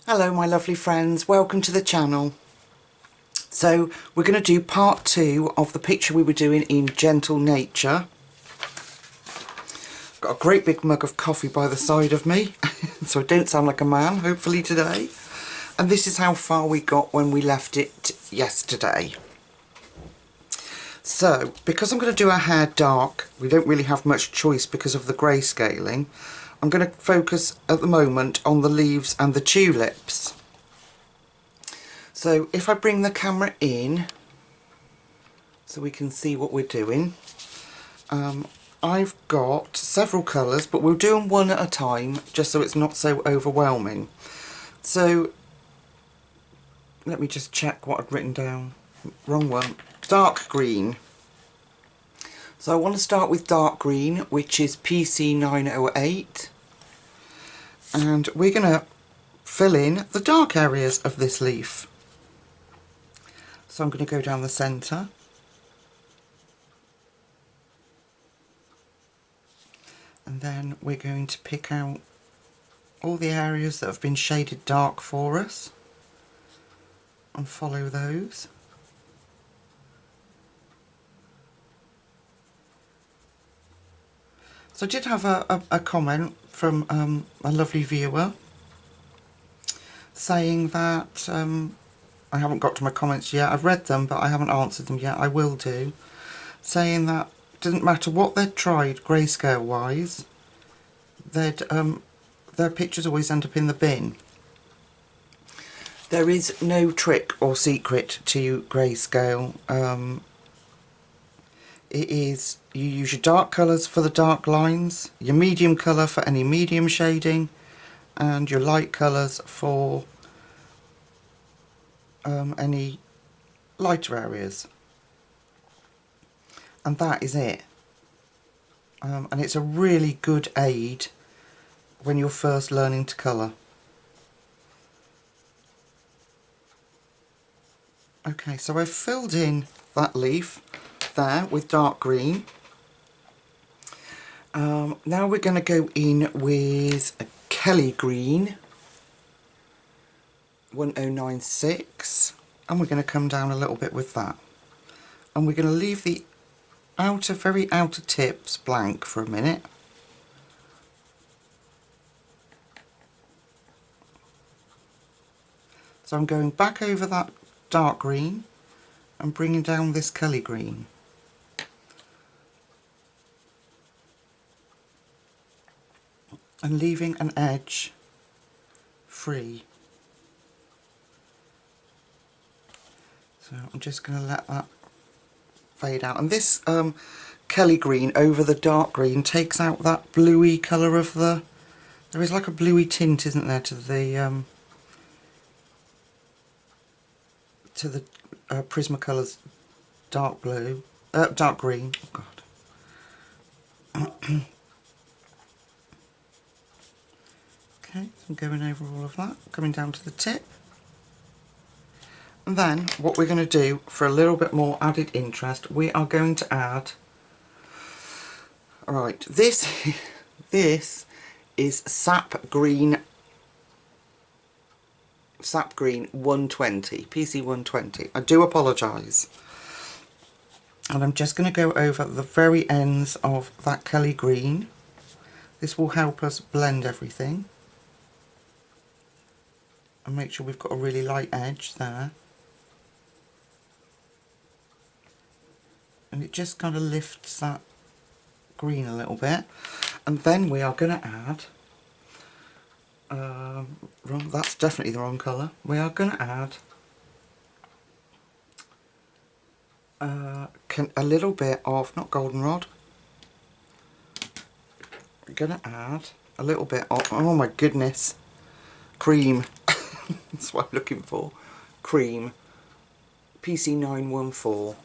Hello my lovely friends, welcome to the channel. So we're going to do part 2 of the picture we were doing in Gentle Nature. Got a great big mug of coffee by the side of me so I don't sound like a man hopefully today. And this is how far we got when we left it yesterday. So because I'm going to do our hair dark, we don't really have much choice because of the grayscaling. I'm going to focus at the moment on the leaves and the tulips. So if I bring the camera in so we can see what we're doing, I've got several colours, but we'll do them one at a time just so it's not so overwhelming. So let me just check what I've written down. Wrong one. Dark green. So I want to start with dark green, which is PC908. And we're going to fill in the dark areas of this leaf. So I'm going to go down the centre. And then we're going to pick out all the areas that have been shaded dark for us and follow those. So I did have a comment from a lovely viewer saying that I haven't got to my comments yet. I've read them but I haven't answered them yet. I will do. Saying that it doesn't matter what they'd tried grayscale wise, they'd their pictures always end up in the bin. There is no trick or secret to grayscale. It is, you use your dark colours for the dark lines, your medium colour for any medium shading, and your light colours for any lighter areas. And that is it. And it's a really good aid when you're first learning to colour. Okay, so I've filled in that leaf there with dark green. Now we're going to go in with a Kelly green 1096, and we're going to come down a little bit with that, and we're going to leave the very outer tips blank for a minute. So I'm going back over that dark green and bringing down this Kelly green. And leaving an edge free. So I'm just going to let that fade out. And this Kelly green over the dark green takes out that bluey colour of the... There is like a bluey tint, isn't there, to the Prismacolor's dark blue, dark green. Oh God. Okay, so I'm going over all of that, coming down to the tip. And then what we're going to do for a little bit more added interest, we are going to add, alright, this is Sap Green 120, PC 120. I do apologise. And I'm just going to go over the very ends of that Kelly green. This will help us blend everything. And make sure we've got a really light edge there. And it just kind of lifts that green a little bit. And then we are going to add, that's definitely the wrong colour. We are going to add a little bit of, not goldenrod, we're going to add a little bit of, oh my goodness, cream. That's what I'm looking for. Cream. PC914.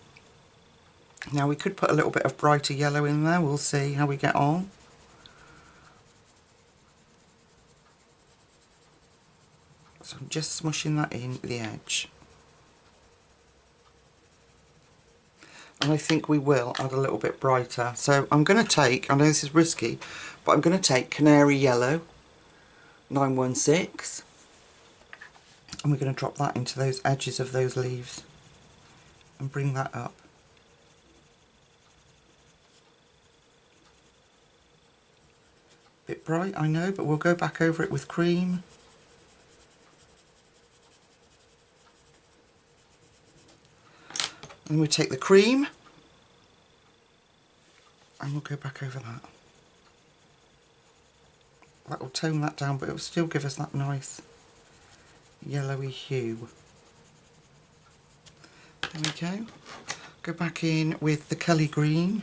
Now we could put a little bit of brighter yellow in there. We'll see how we get on. So I'm just smushing that in the edge. And I think we will add a little bit brighter. So I'm going to take, I know this is risky, but I'm going to take Canary Yellow 916. And we're going to drop that into those edges of those leaves and bring that up. Bit bright, I know, but we'll go back over it with cream. And we take the cream and we'll go back over that. That will tone that down, but it will still give us that nice yellowy hue. There we go. Go back in with the Kelly green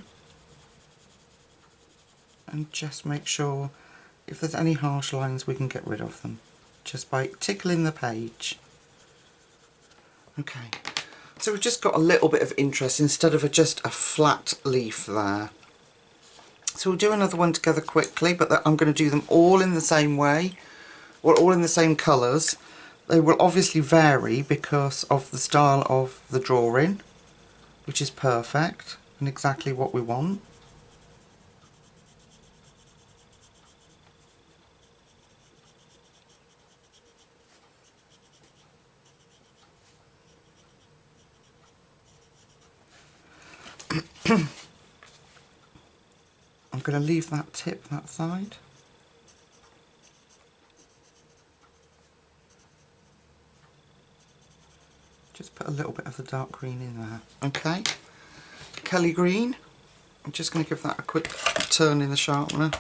and just make sure if there's any harsh lines we can get rid of them just by tickling the page. Okay, so we've just got a little bit of interest instead of just a flat leaf there. So we'll do another one together quickly, but I'm going to do them all in the same way, or all in the same colours. They will obviously vary because of the style of the drawing, which is perfect and exactly what we want. I'm going to leave that tip that side. Just put a little bit of the dark green in there. Okay, Kelly green. I'm just going to give that a quick turn in the sharpener.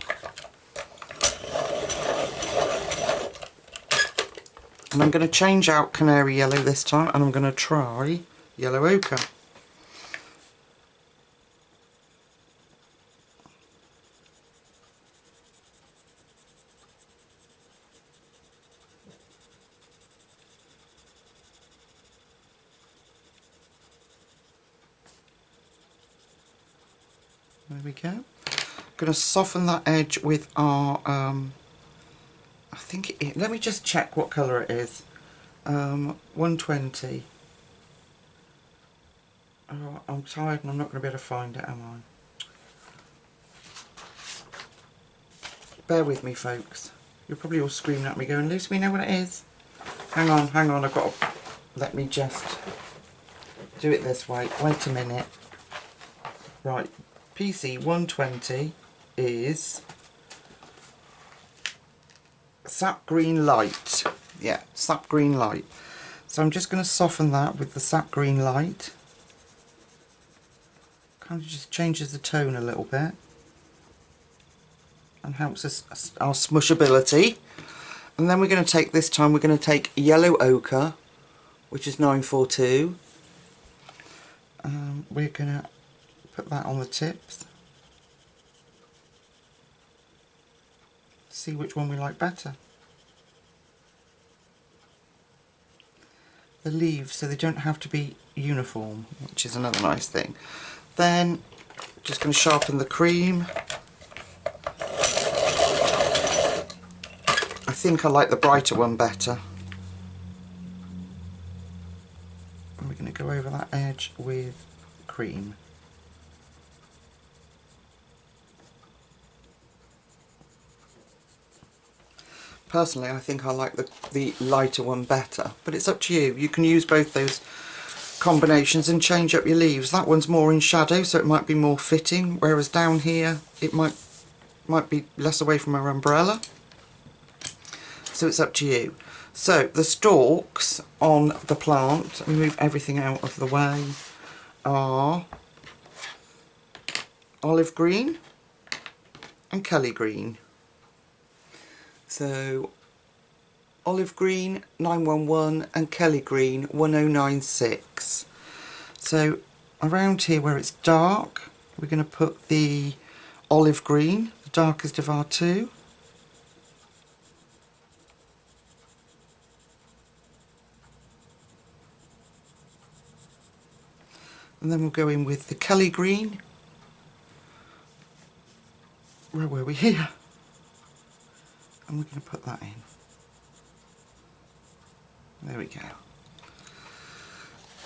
And I'm going to change out Canary Yellow this time, and I'm going to try Yellow Ochre. There we go. Going to soften that edge with our, I think let me just check what colour it is. 120. Oh, I'm tired and I'm not going to be able to find it, am I? Bear with me, folks. You're probably all screaming at me going, Lucy, we know what it is. Hang on, I've got to, let me just do it this way. Wait a minute. Right. PC 120 is sap green light. Yeah, sap green light. So I'm just going to soften that with the sap green light. Kind of just changes the tone a little bit and helps us our smushability. And then we're going to take, this time we're going to take Yellow Ochre, which is 942. We're going to put that on the tips. See which one we like better. The leaves, so they don't have to be uniform, which is another nice thing. Then just going to sharpen the cream. I think I like the brighter one better. And we're going to go over that edge with cream. Personally, I think I like the lighter one better, but it's up to you. You can use both those combinations and change up your leaves. That one's more in shadow, so it might be more fitting, whereas down here it might be less away from our umbrella. So it's up to you. So the stalks on the plant, let me move everything out of the way, are olive green and Kelly green. So olive green 911 and Kelly green 1096. So around here where it's dark, we're going to put the olive green, the darkest of our two. And then we'll go in with the Kelly green. Where were we? Here. And we're going to put that in. There we go.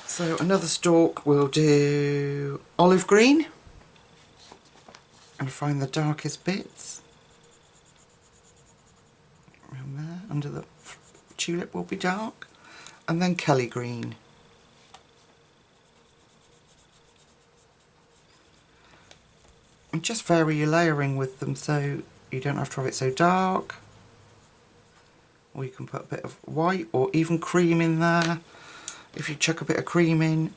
So another stalk we'll do olive green and find the darkest bits. Around there, under the tulip will be dark. and then Kelly green. And just vary your layering with them so you don't have to have it so dark. Or you can put a bit of white or even cream in there. If you chuck a bit of cream in,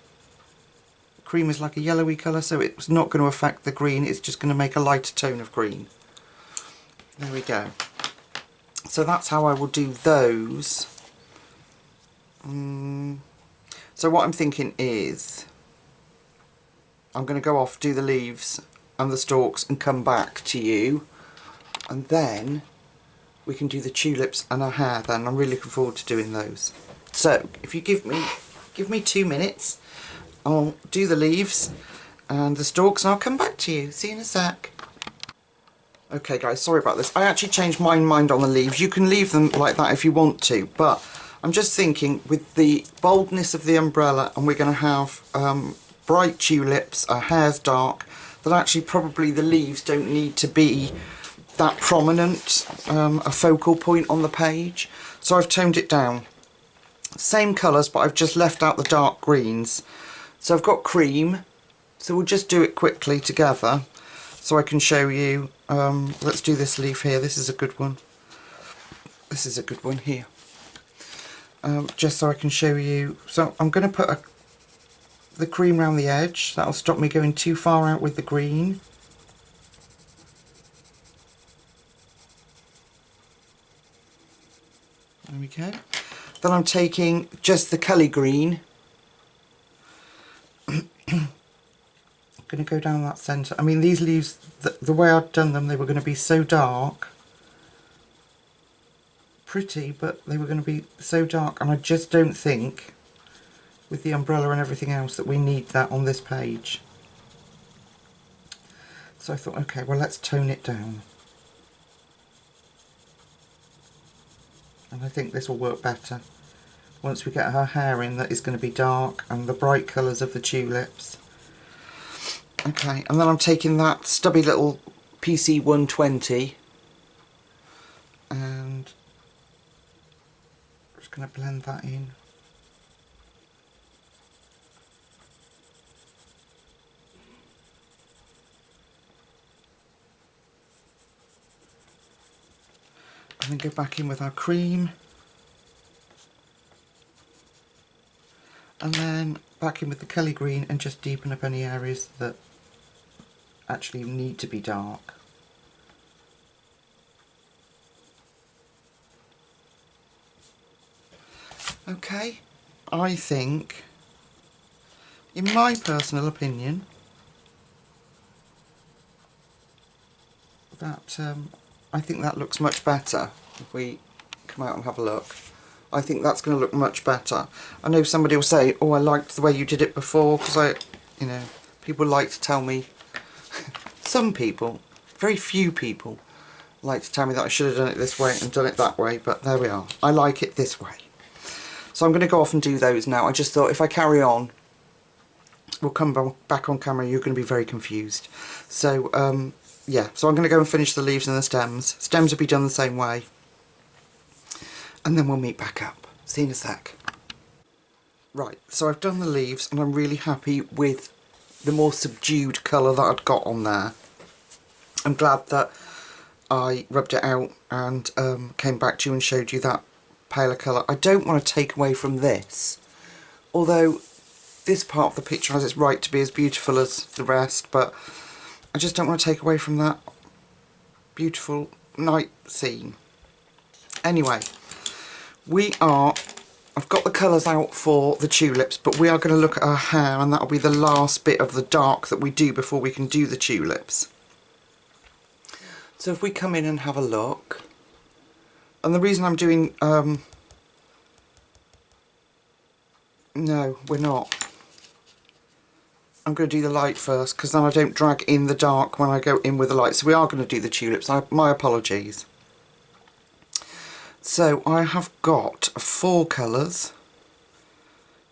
cream is like a yellowy colour, so it's not going to affect the green, it's just going to make a lighter tone of green. There we go. So that's how I will do those. So what I'm thinking is, I'm going to go off, do the leaves and the stalks and come back to you, and then we can do the tulips and our hair then. I'm really looking forward to doing those. So if you give me 2 minutes, I'll do the leaves and the stalks and I'll come back to you. See you in a sec. Okay guys, sorry about this. I actually changed my mind on the leaves. You can leave them like that if you want to, but I'm just thinking with the boldness of the umbrella, and we're going to have bright tulips, our hair's dark, that actually probably the leaves don't need to be that prominent, a focal point on the page. So I've toned it down. Same colours, but I've just left out the dark greens. So I've got cream, so we'll just do it quickly together so I can show you. Let's do this leaf here. This is a good one. This is a good one here. Just so I can show you. So I'm going to put the cream around the edge. That'll stop me going too far out with the green. There we go. Then I'm taking just the Kelly green. I'm going to go down that centre. I mean, these leaves, the way I've done them, they were going to be so dark. Pretty, but they were going to be so dark, and I just don't think, with the umbrella and everything else, that we need that on this page. So I thought, okay, well, let's tone it down. And I think this will work better once we get her hair in, that is going to be dark, and the bright colours of the tulips. Okay, and then I'm taking that stubby little PC 120 and I'm just going to blend that in. And then go back in with our cream. And then back in with the Kelly green and just deepen up any areas that actually need to be dark. Okay, I think, in my personal opinion, that I think that looks much better. If we come out and have a look, I think that's going to look much better. I know somebody will say, oh, I liked the way you did it before, because you know, people like to tell me, some people, very few people, like to tell me that I should have done it this way and done it that way, but there we are. I like it this way. So I'm going to go off and do those now. I just thought if I carry on, we'll come back on camera, you're going to be very confused. So, yeah, so I'm going to go and finish the leaves and the stems. Stems will be done the same way. And then we'll meet back up. See you in a sec. Right, so I've done the leaves and I'm really happy with the more subdued colour that I'd got on there. I'm glad that I rubbed it out and came back to you and showed you that paler colour. I don't want to take away from this, although this part of the picture has its right to be as beautiful as the rest, but I just don't want to take away from that beautiful night scene. Anyway, I've got the colours out for the tulips, but we are going to look at her hair, and that'll be the last bit of the dark that we do before we can do the tulips. So if we come in and have a look, and the reason I'm doing, no, we're not. I'm going to do the light first, because then I don't drag in the dark when I go in with the light. So we are going to do the tulips. My apologies. So I have got 4 colours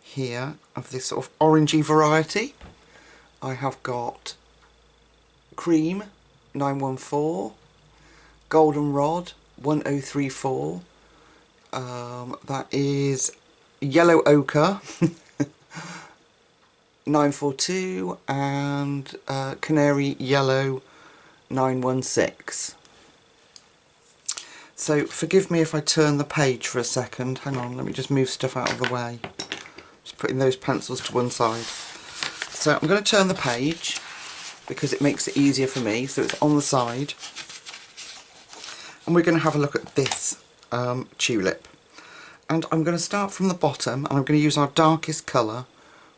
here of this sort of orangey variety. I have got cream 914, goldenrod 1034, that is Yellow Ochre 942 and Canary Yellow 916. So forgive me if I turn the page for a second. Hang on, let me just move stuff out of the way. Just putting those pencils to one side. So I'm going to turn the page because it makes it easier for me. So it's on the side. And we're going to have a look at this tulip. And I'm going to start from the bottom, and I'm going to use our darkest colour,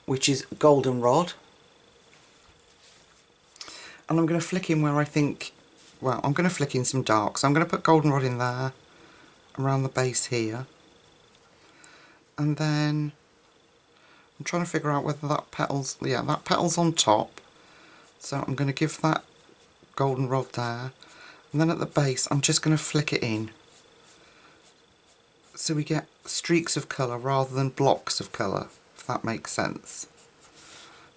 which is goldenrod. And I'm going to flick in where I think, well, I'm going to flick in some dark. So I'm going to put goldenrod in there, around the base here. And then I'm trying to figure out whether that petal's, yeah, that petal's on top. So I'm going to give that goldenrod there. And then at the base, I'm just going to flick it in. So we get streaks of colour rather than blocks of colour, if that makes sense.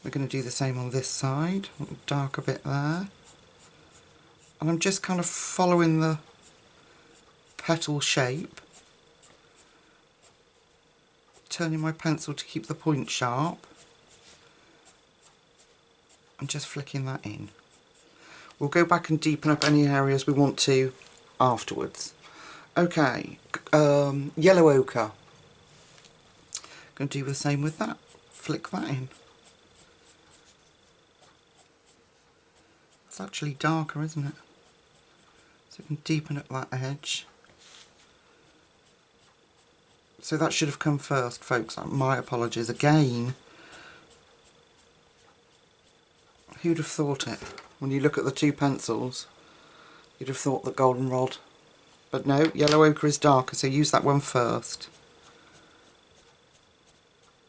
We're going to do the same on this side, dark a bit there. And I'm just kind of following the petal shape, turning my pencil to keep the point sharp, and just flicking that in. We'll go back and deepen up any areas we want to afterwards. Okay, yellow ochre. Going to do the same with that. Flick that in. It's actually darker, isn't it? So we can deepen up that edge. So that should have come first, folks. My apologies again. Who'd have thought it? When you look at the two pencils, you'd have thought that goldenrod. But no, yellow ochre is darker, so use that one first.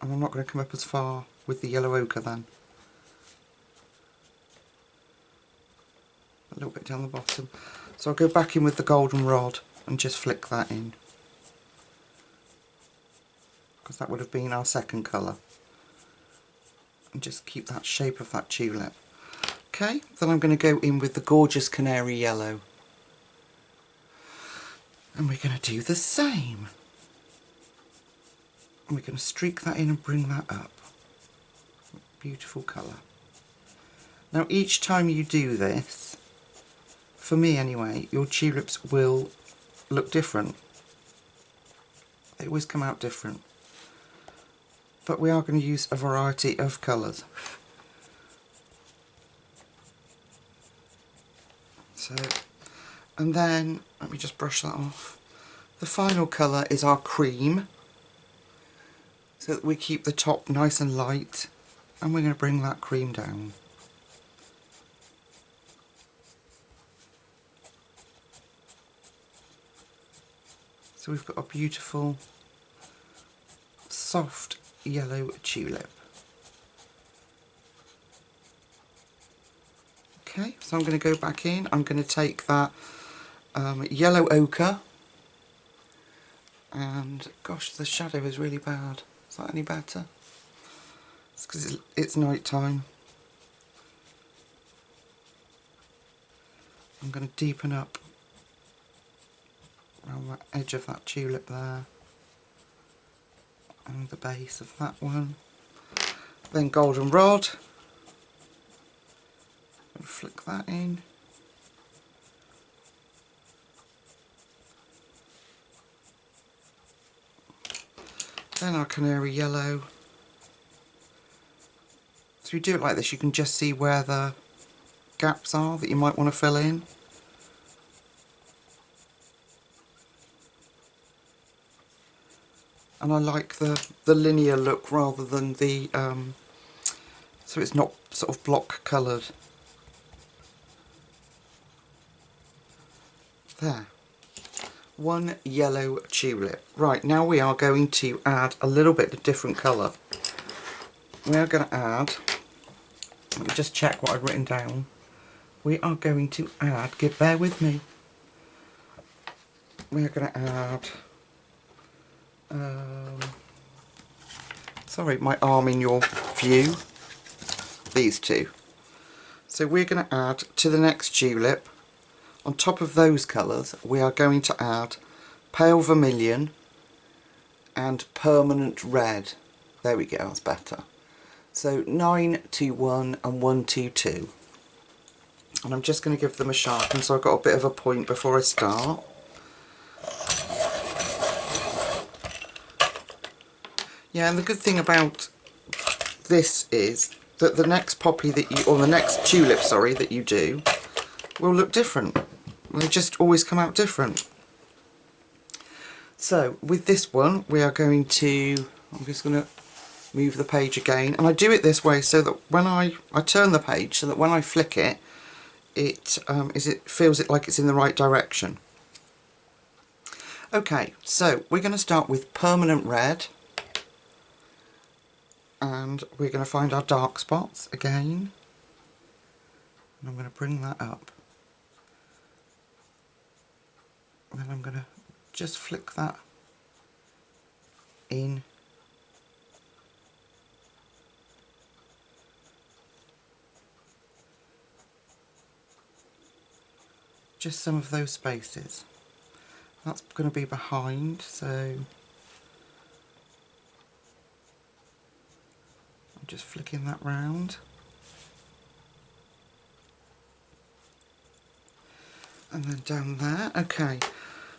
And I'm not going to come up as far with the yellow ochre then. A little bit down the bottom. So I'll go back in with the goldenrod and just flick that in. Because that would have been our second colour. And just keep that shape of that tulip. Okay, then I'm going to go in with the gorgeous Canary Yellow. And we're going to do the same. And we're going to streak that in and bring that up. Beautiful colour. Now each time you do this, for me anyway, your tulips will look different. They always come out different. But we are going to use a variety of colours. So, and then, let me just brush that off. The final colour is our cream. So that we keep the top nice and light. And we're going to bring that cream down. So we've got a beautiful, soft yellow tulip. Okay, so I'm going to go back in. I'm going to take that yellow ochre, and gosh, the shadow is really bad. Is that any better? It's because it's night time. I'm going to deepen up around the edge of that tulip there, and the base of that one. Then goldenrod. Flick that in. Then our Canary Yellow. So you do it like this, you can just see where the gaps are that you might want to fill in. And I like the linear look rather than the, so it's not sort of block coloured. There. One yellow tulip. Right, now we are going to add a little bit of different colour. We are going to add, let me just check what I've written down. We are going to add, bear with me. We are going to add, sorry, my arm in your view. These two. So we're going to add to the next tulip. On top of those colours, we are going to add pale vermilion and Permanent Red. There we go, that's better. So 921 and 122. And I'm just going to give them a sharpen so I've got a bit of a point before I start. Yeah, and the good thing about this is that the next poppy that you, or the next tulip, sorry, that you do will look different. They just always come out different. So with this one we are going to, I'm just going to move the page again, and I do it this way so that when I turn the page so that when I flick it, it feels it like it's in the right direction. Okay, so we're going to start with Permanent Red, and we're going to find our dark spots again, and I'm going to bring that up, and then I'm going to just flick that in. Just some of those spaces. That's going to be behind, so I'm just flicking that round. And then down there. Okay,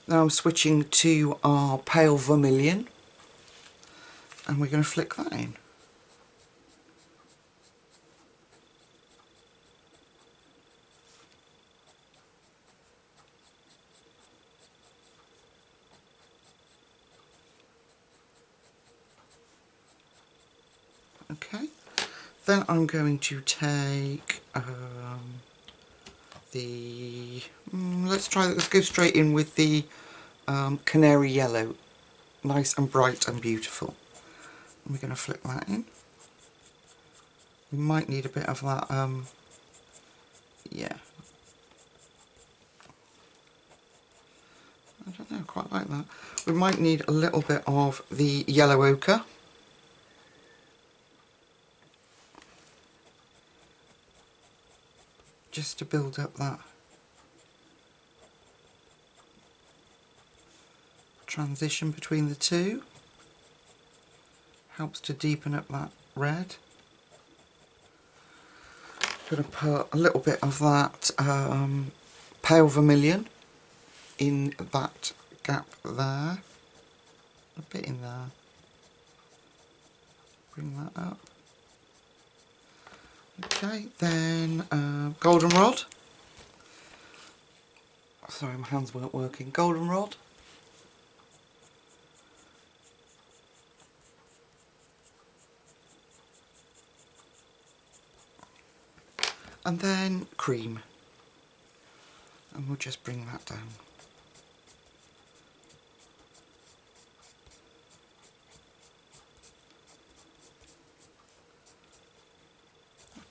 now I'm switching to our pale Vermilion, and we're going to flick that in. Okay, then I'm going to take let's go straight in with the Canary Yellow, nice and bright and beautiful. And we're going to flick that in. We might need a bit of that, yeah. I don't know, quite like that. We might need a little bit of the yellow ochre. Just to build up that transition between the two. Helps to deepen up that red. I'm going to put a little bit of that pale Vermilion in that gap there. A bit in there. Bring that up. Okay, then goldenrod. Sorry, my hands weren't working. Goldenrod. And then cream. And we'll just bring that down.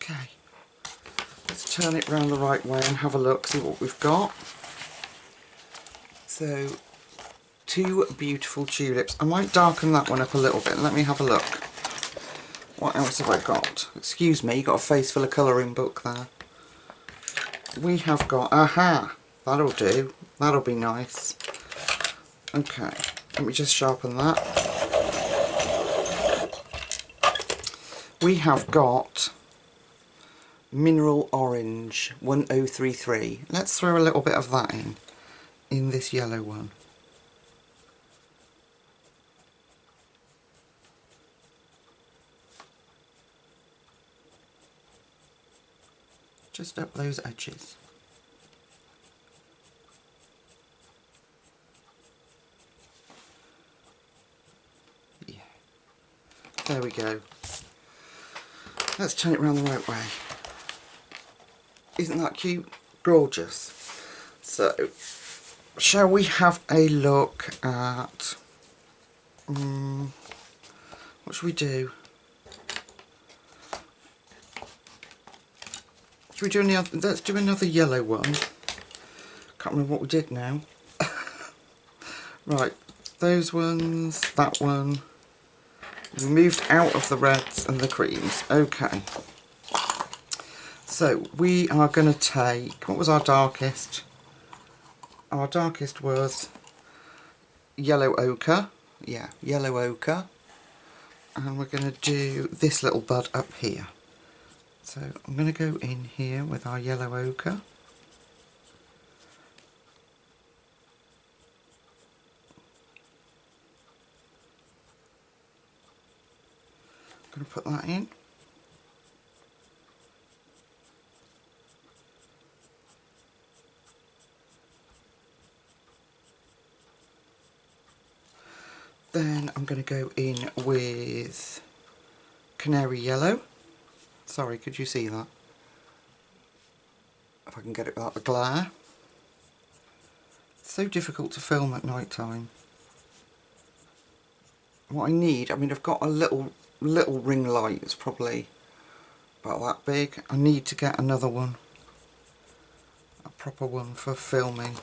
Okay, let's turn it round the right way and have a look, see what we've got. So, two beautiful tulips. I might darken that one up a little bit. Let me have a look. What else have I got? Excuse me, you've got a face full of colouring book there. We have got, aha, that'll do. That'll be nice. Okay, let me just sharpen that. We have got Mineral Orange 1033. Let's throw a little bit of that in this yellow one. Just up those edges. Yeah. There we go. Let's turn it round the right way. Isn't that cute? Gorgeous. So, shall we have a look at... what should we do? Should we do any other? Let's do another yellow one. Can't remember what we did now. Right, those ones, that one. We moved out of the reds and the creams. Okay. So we are going to take, what was our darkest? Our darkest was yellow ochre. yeah, yellow ochre. And we're going to do this little bud up here. So I'm going to go in here with our yellow ochre. I'm going to put that in. Then I'm going to go in with Canary Yellow. Sorry, could you see that? If I can get it without the glare. It's so difficult to film at night time. What I need, I mean, I've got a little ring light. It's probably about that big. I need to get another one. A proper one for filming.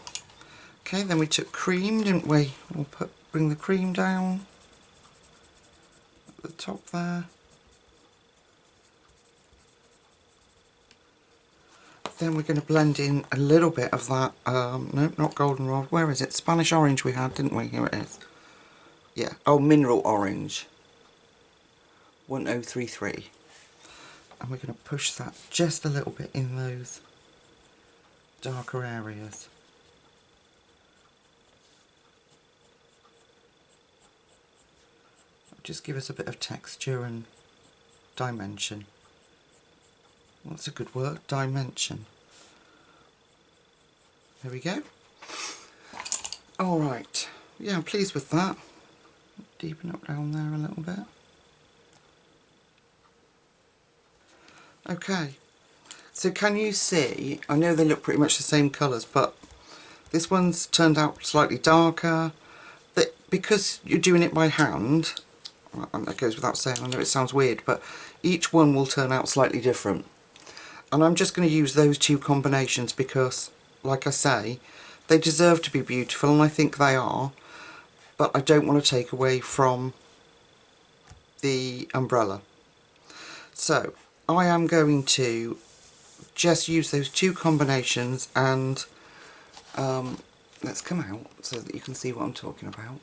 Okay, then we took cream, didn't we? We'll bring the cream down at the top there. Then we're going to blend in a little bit of that, no, not goldenrod, where is it? Spanish orange we had, didn't we? Here it is. Yeah, oh, mineral orange. 1033. And we're going to push that just a little bit in those darker areas. Just give us a bit of texture and dimension. That's a good word, dimension. There we go. Alright, yeah, I'm pleased with that. Deepen up down there a little bit. Okay, so can you see, I know they look pretty much the same colours, but this one's turned out slightly darker. Because you're doing it by hand, and that goes without saying, I know it sounds weird, but each one will turn out slightly different. And I'm just going to use those two combinations because, like I say, they deserve to be beautiful, and I think they are, but I don't want to take away from the umbrella. So I am going to just use those two combinations, and let's come out so that you can see what I'm talking about.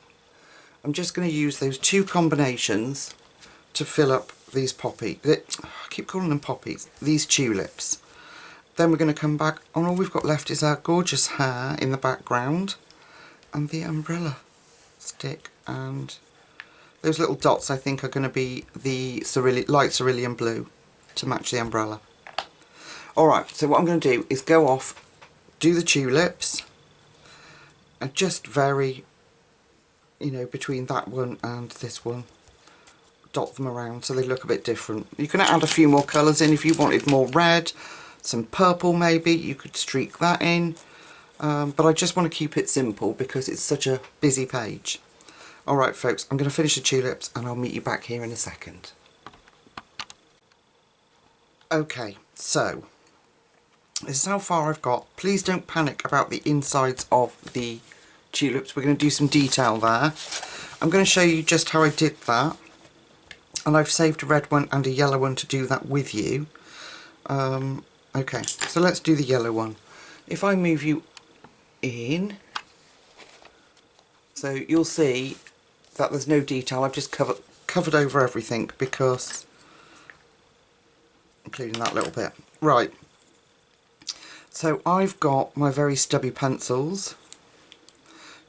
I'm just going to use those two combinations to fill up these I keep calling them poppies, these tulips. Then we're going to come back, and all we've got left is our gorgeous hair in the background and the umbrella stick, and those little dots I think are going to be the light cerulean blue to match the umbrella. Alright, so what I'm going to do is go off, do the tulips, and just vary, you know, between that one and this one. Dot them around so they look a bit different. You can add a few more colours in if you wanted more red, some purple maybe, you could streak that in. But I just want to keep it simple because it's such a busy page. Alright folks, I'm going to finish the tulips and I'll meet you back here in a second. Okay, so this is how far I've got. Please don't panic about the insides of the tulips. We're going to do some detail there. I'm going to show you just how I did that. And I've saved a red one and a yellow one to do that with you. Okay, so let's do the yellow one. If I move you in, so you'll see that there's no detail. I've just covered over everything because, including that little bit. Right, so I've got my very stubby pencils.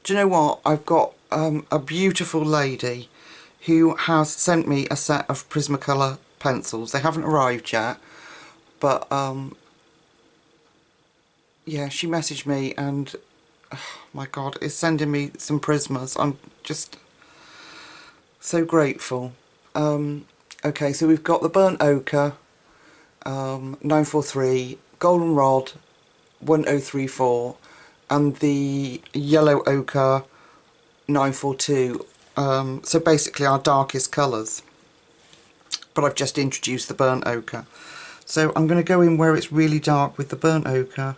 Do you know what? I've got a beautiful lady who has sent me a set of Prismacolor pencils. They haven't arrived yet, but yeah, she messaged me and oh my god, is sending me some Prismas. I'm just so grateful. Okay, so we've got the burnt ochre 943, goldenrod 1034, and the yellow ochre 942. So basically our darkest colours, but I've just introduced the burnt ochre. So I'm going to go in where it's really dark with the burnt ochre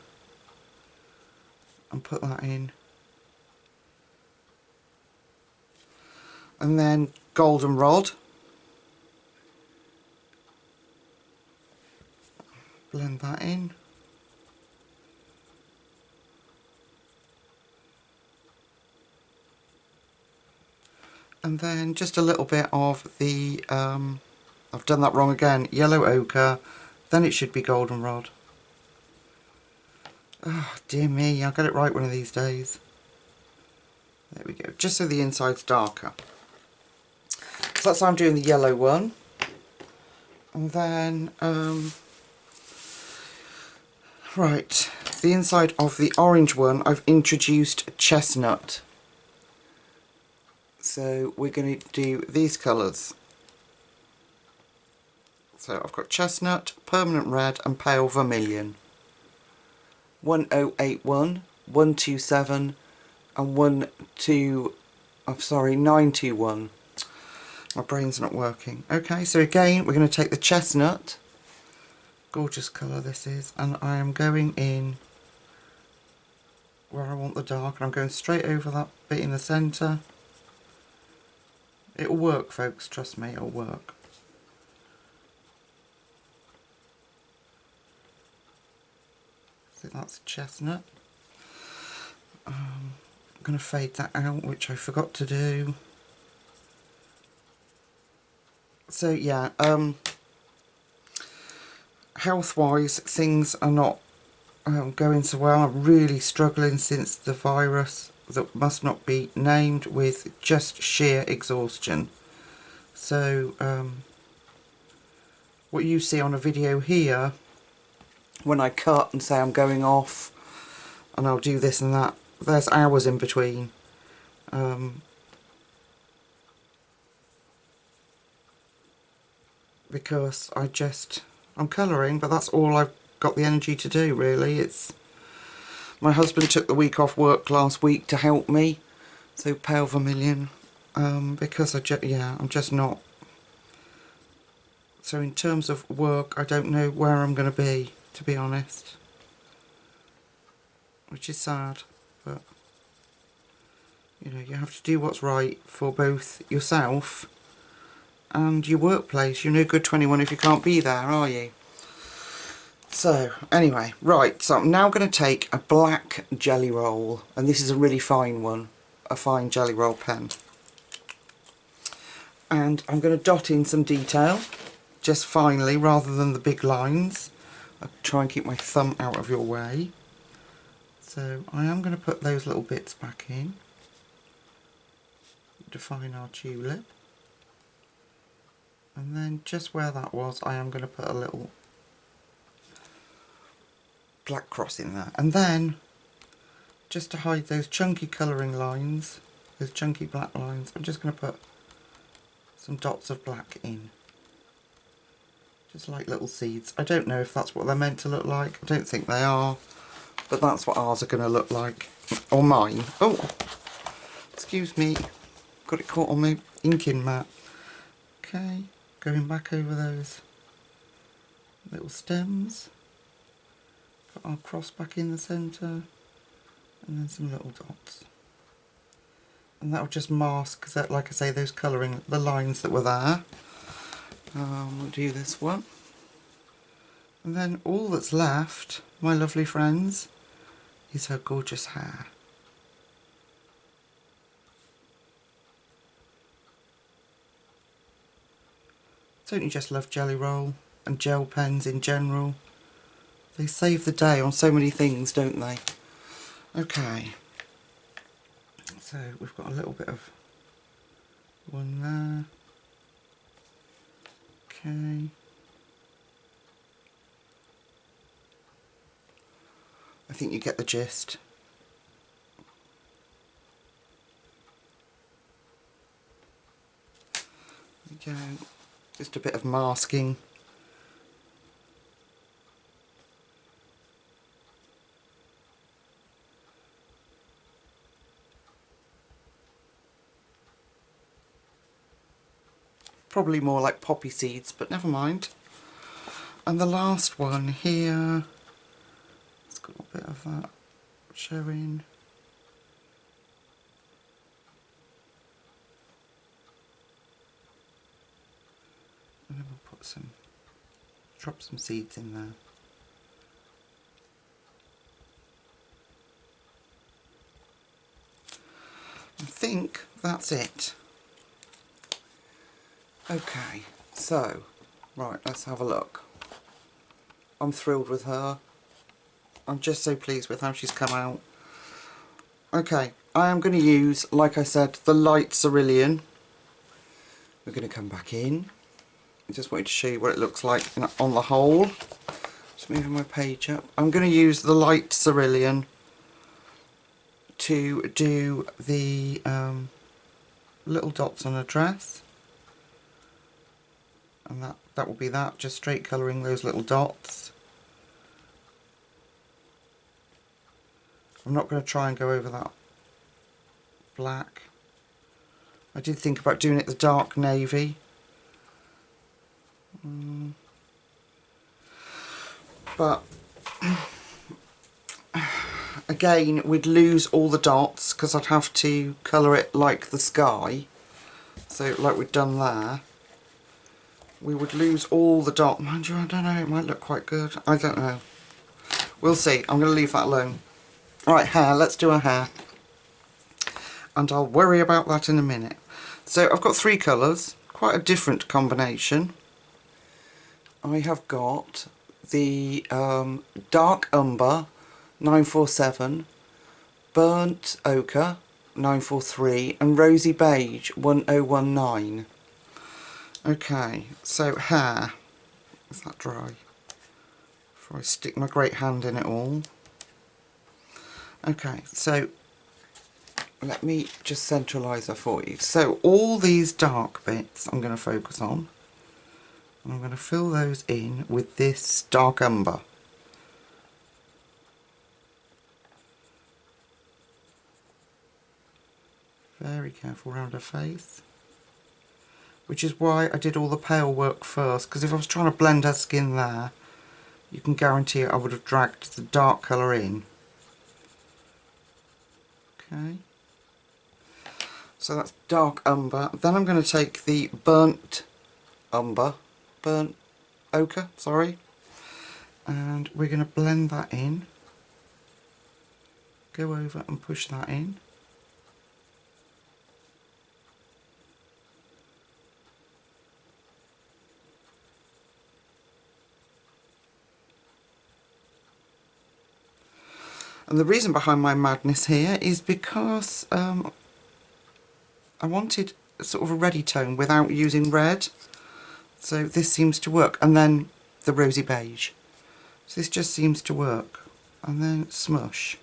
and put that in, and then goldenrod, blend that in, And then just a little bit of the, I've done that wrong again, yellow ochre, then it should be goldenrod. Oh dear me, I'll get it right one of these days. There we go, just so the inside's darker. So that's how I'm doing the yellow one. And then, right, the inside of the orange one, I've introduced chestnut. So we're going to do these colours. So I've got chestnut, permanent red and pale vermilion. 1081, 127 and 921. My brain's not working. Okay, so again we're going to take the chestnut, gorgeous colour this is, and I am going in where I want the dark, and I'm going straight over that bit in the centre. It'll work folks, trust me, it'll work. So that's chestnut. I'm going to fade that out, which I forgot to do. So yeah, health-wise things are not going so well. I'm really struggling since the virus that must not be named, with just sheer exhaustion. So what you see on a video here, when I cut and say I'm going off and I'll do this and that, there's hours in between. Because I'm colouring, but that's all I've got the energy to do really. It's my husband took the week off work last week to help me, so pale vermilion, because I'm just not. So in terms of work, I don't know where I'm going to be, to be honest, which is sad, but you know, you have to do what's right for both yourself and your workplace. You're no good 21 if you can't be there, are you? So anyway, right, so I'm now going to take a black jelly roll, and this is a really fine one, a fine jelly roll pen, and I'm going to dot in some detail just finely rather than the big lines. I'll try and keep my thumb out of your way. So I am going to put those little bits back in, define our tulip. And then just where that was, I am going to put a little black cross in there. And then, just to hide those chunky colouring lines, those chunky black lines, I'm just going to put some dots of black in. Just like little seeds. I don't know if that's what they're meant to look like. I don't think they are. But that's what ours are going to look like. Or mine. Oh! Excuse me. Got it caught on my inking mat. Okay. Going back over those little stems, put our cross back in the centre, and then some little dots, and that will just mask that, like I say, those colouring, the lines that were there. We'll do this one, and then all that's left, my lovely friends, is her gorgeous hair. Don't you just love jelly roll and gel pens in general? They save the day on so many things, don't they? Okay, so we've got a little bit of one there. Okay. I think you get the gist. There we go. Just a bit of masking. Probably more like poppy seeds, but never mind. And the last one here, it's got a bit of that showing. And then we'll put drop some seeds in there. I think that's it. Okay, so, right, let's have a look. I'm thrilled with her. I'm just so pleased with how she's come out. Okay, I am going to use, like I said, the light Vermilion. We're going to come back in. I just wanted to show you what it looks like on the whole. Just moving my page up. I'm going to use the light Vermilion to do the little dots on a dress. And that will be that, just straight colouring those little dots. I'm not going to try and go over that black. I did think about doing it the dark navy. But again, we'd lose all the dots because I'd have to colour it like the sky. So like we've done there. We would lose all the dots. Mind you, I don't know, it might look quite good. I don't know. We'll see. I'm going to leave that alone. Right, hair. Let's do a hair. And I'll worry about that in a minute. So I've got 3 colours. Quite a different combination. I have got the dark umber 947, burnt ochre 943 and rosy beige 1019. Okay, so hair. Is that dry? Before I stick my great hand in it all. Okay, so let me just centralise her for you. So all these dark bits I'm going to focus on. And I'm going to fill those in with this dark umber. Very careful around her face. Which is why I did all the pale work first, because if I was trying to blend her skin there, you can guarantee I would have dragged the dark colour in. Okay. So that's dark umber. Then I'm going to take the burnt ochre, sorry. And we're going to blend that in. Go over and push that in. And the reason behind my madness here is because I wanted sort of a reddy tone without using red. So this seems to work. And then the rosy beige. So this just seems to work. And then smush.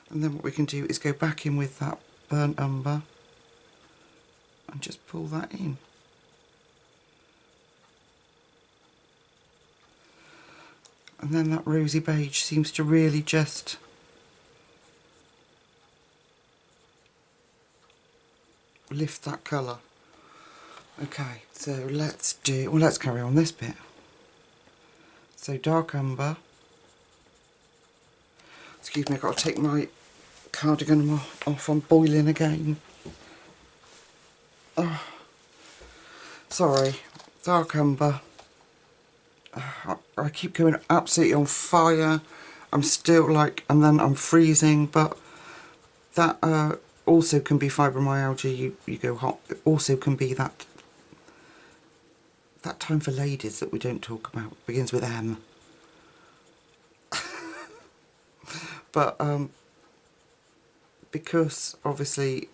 And then what we can do is go back in with that burnt umber and just pull that in. And then that rosy beige seems to really just lift that colour. Okay, so let's carry on this bit. So dark umber. Excuse me, I've got to take my cardigan off, I'm boiling again. Oh, sorry, dark umber. I keep going absolutely on fire. I'm still like, and then I'm freezing, but that also can be fibromyalgia. You go hot. It also can be that time for ladies that we don't talk about. Begins with M. But because obviously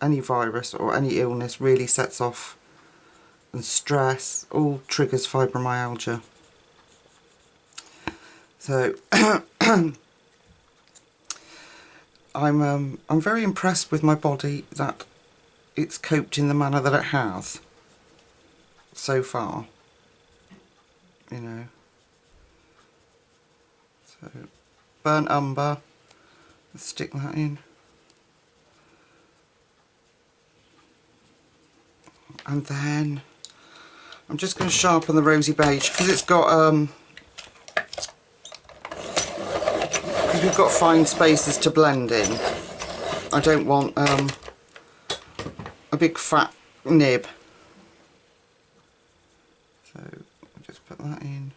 any virus or any illness really sets off, and stress all triggers fibromyalgia. So I'm very impressed with my body that it's coped in the manner that it has so far, you know. So burnt umber, let's stick that in. And then I'm just going to sharpen the rosy beige because it's got because we've got fine spaces to blend in. I don't want a big fat nib. So I'll just put that in.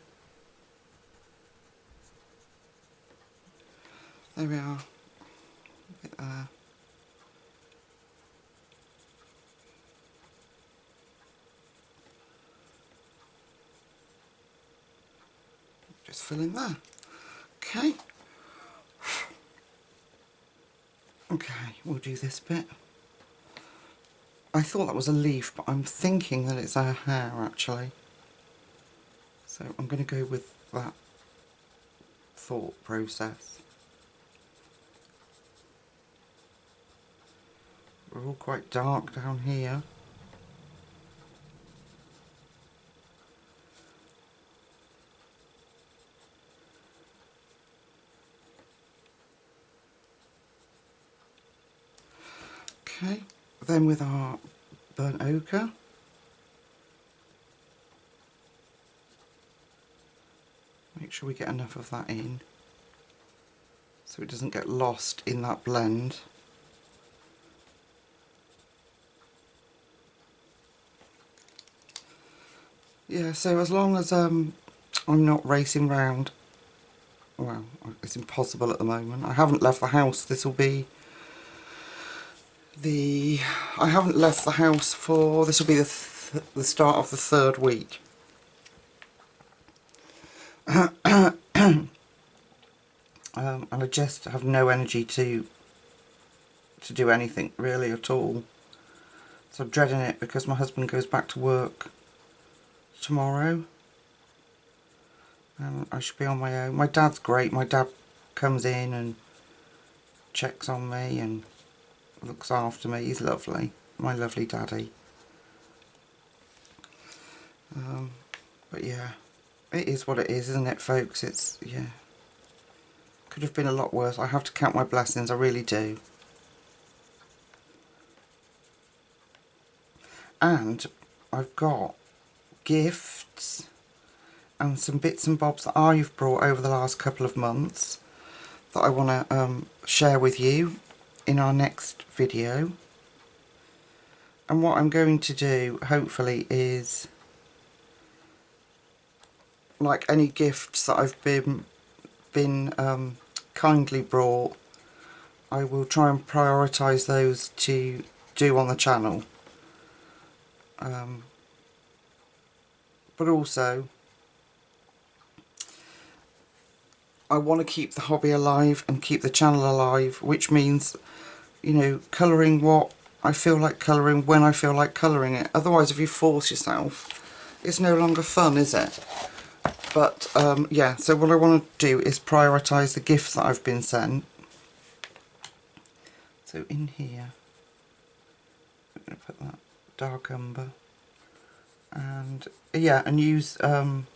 There we are. Bit there. Just fill in there. Okay. Okay, we'll do this bit. I thought that was a leaf, but I'm thinking that it's our hair actually. So I'm going to go with that thought process. We're all quite dark down here. Okay, then with our burnt ochre. Make sure we get enough of that in so it doesn't get lost in that blend. Yeah, so as long as I'm not racing round, well, it's impossible at the moment. I haven't left the house. This will be I haven't left the house for, this will be the start of the 3rd week. And I just have no energy to do anything really at all. So I'm dreading it because my husband goes back to work tomorrow. And I should be on my own. My dad's great. My dad comes in and checks on me and looks after me. He's lovely. My lovely daddy. But yeah, it is what it is, isn't it, folks? It's, yeah. Could have been a lot worse. I have to count my blessings, I really do. And I've got gifts and some bits and bobs that I've brought over the last couple of months that I want to share with you in our next video. And what I'm going to do, hopefully, is, like any gifts that I've been kindly brought, I will try and prioritise those to do on the channel. But also, I want to keep the hobby alive and keep the channel alive, which means, you know, colouring what I feel like colouring when I feel like colouring it. Otherwise, if you force yourself, it's no longer fun, is it? But yeah, so what I want to do is prioritise the gifts that I've been sent. So in here, I'm going to put that dark umber, and yeah, and use and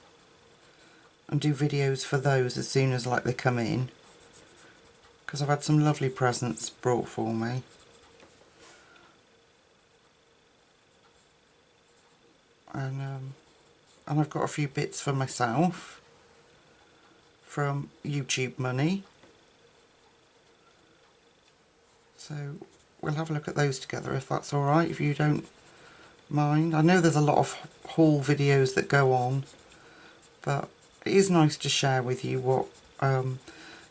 do videos for those as soon as like they come in, because I've had some lovely presents brought for me. And I've got a few bits for myself from YouTube money. So we'll have a look at those together if that's alright, if you don't mind. I know there's a lot of haul videos that go on, but it is nice to share with you what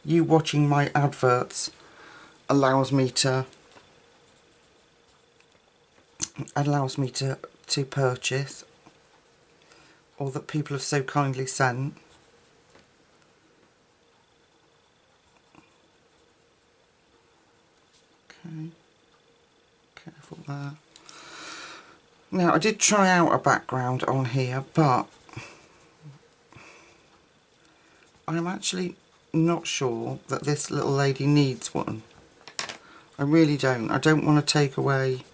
you watching my adverts allows me to purchase, or that people have so kindly sent. Okay, careful there. Now, I did try out a background on here, but I'm actually not sure that this little lady needs one. I really don't. I don't want to take away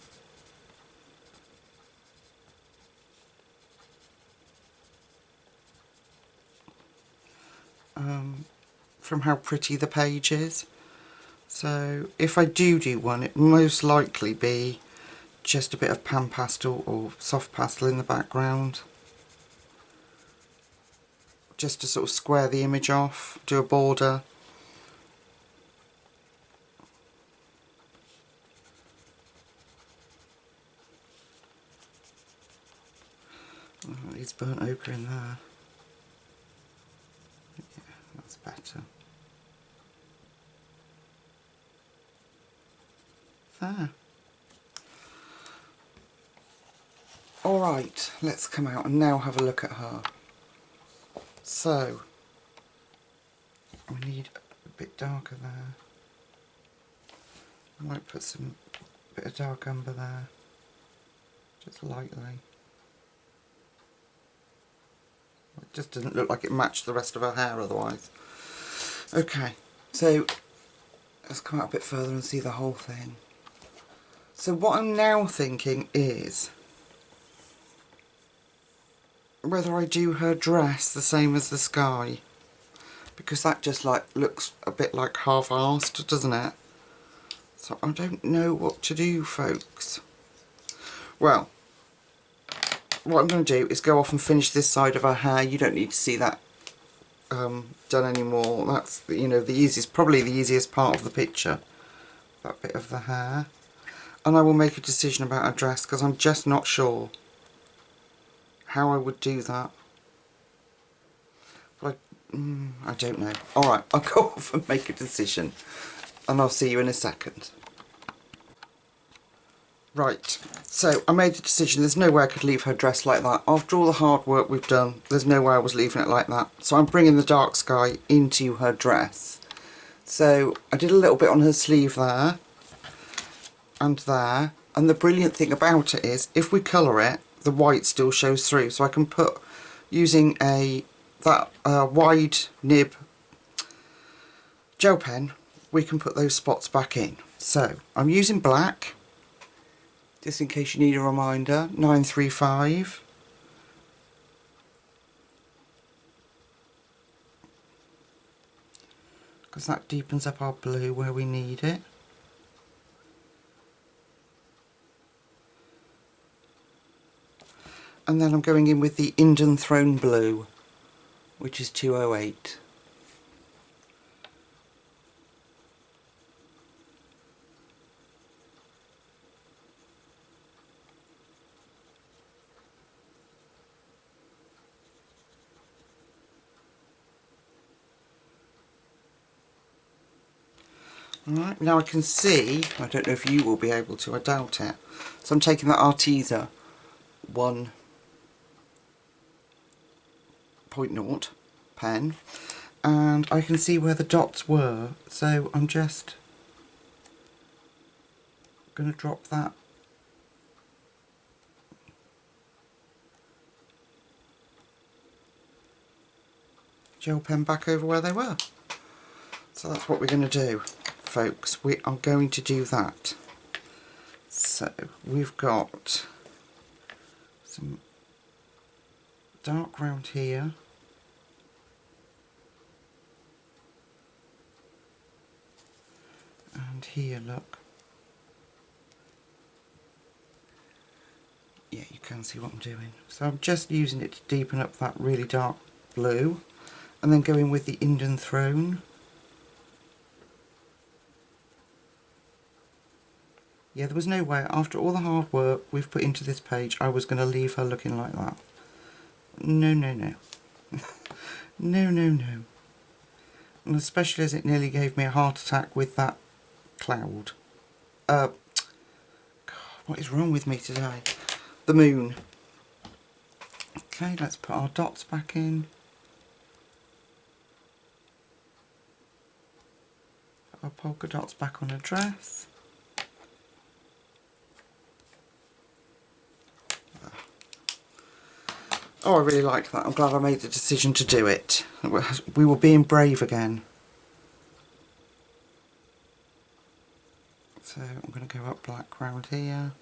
from how pretty the page is. So if I do one, it will most likely be just a bit of pan pastel or soft pastel in the background, just to sort of square the image off, do a border. Oh, needs burnt ochre in there. Yeah, that's better. there. Alright, let's come out and now have a look at her. So, we need a bit darker there. I might put some bit of dark umber there, just lightly. It just doesn't look like it matched the rest of her hair otherwise. Okay, so let's come out a bit further and see the whole thing. So what I'm now thinking is whether I do her dress the same as the sky, because that just like looks a bit like half-arsed, doesn't it? So I don't know what to do, folks. Well, what I'm going to do is go off and finish this side of her hair. You don't need to see that done anymore. That's, you know, the easiest, probably the easiest part of the picture, that bit of the hair. And I will make a decision about her dress, because I'm just not sure how I would do that. But I don't know. Alright, I'll go off and make a decision, and I'll see you in a second. Right, so I made a decision. There's no way I could leave her dressed like that. After all the hard work we've done, there's no way I was leaving it like that. So I'm bringing the dark sky into her dress. So I did a little bit on her sleeve there and there. And the brilliant thing about it is, if we colour it, the white still shows through. So I can put, using that wide nib gel pen, we can put those spots back in. So I'm using black, just in case you need a reminder, 935. Because that deepens up our blue where we need it. And then I'm going in with the Indian Throne Blue, which is 208. Alright, now I can see, I don't know if you will be able to, I doubt it. So I'm taking that Arteza 1.0 pen, and I can see where the dots were, so I'm just going to drop that gel pen back over where they were. So that's what we're going to do, folks. We are going to do that. So we've got some dark round here, and here, look. Yeah, you can see what I'm doing. So I'm just using it to deepen up that really dark blue, and then going with the Indian Throne. Yeah, there was no way, after all the hard work we've put into this page, I was going to leave her looking like that. No, no, no. No, no, no. And especially as it nearly gave me a heart attack with that cloud. God, what is wrong with me today? The moon. Okay, let's put our dots back in. Put our polka dots back on her dress. Oh, I really liked that. I'm glad I made the decision to do it. We were being brave again. So I'm going to go up black round here.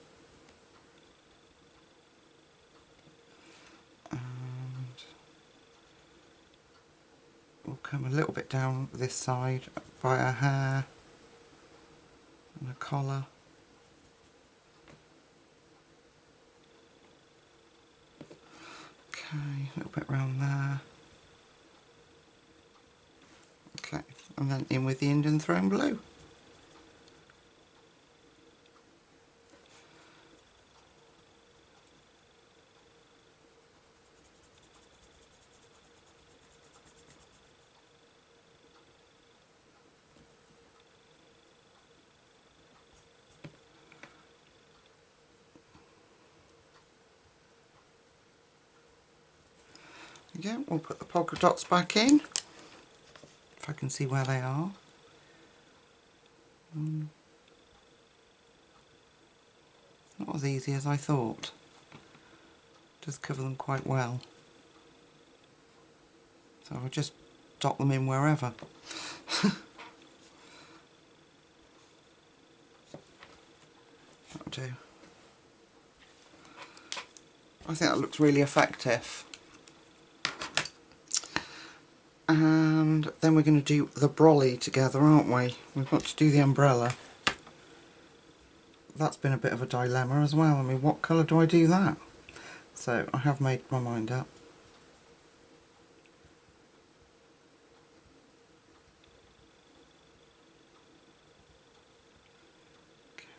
And we'll come a little bit down this side by her hair and her collar. Okay, a little bit round there. Okay, and then in with the Indian Throne Blue. Yeah, we'll put the polka dots back in, if I can see where they are. Not as easy as I thought. Does cover them quite well. So I'll just dot them in wherever. That'll do. I think that looks really effective. And then we're going to do the brolly together, aren't we? We've got to do the umbrella. That's been a bit of a dilemma as well. I mean, what colour do I do that? So I have made my mind up.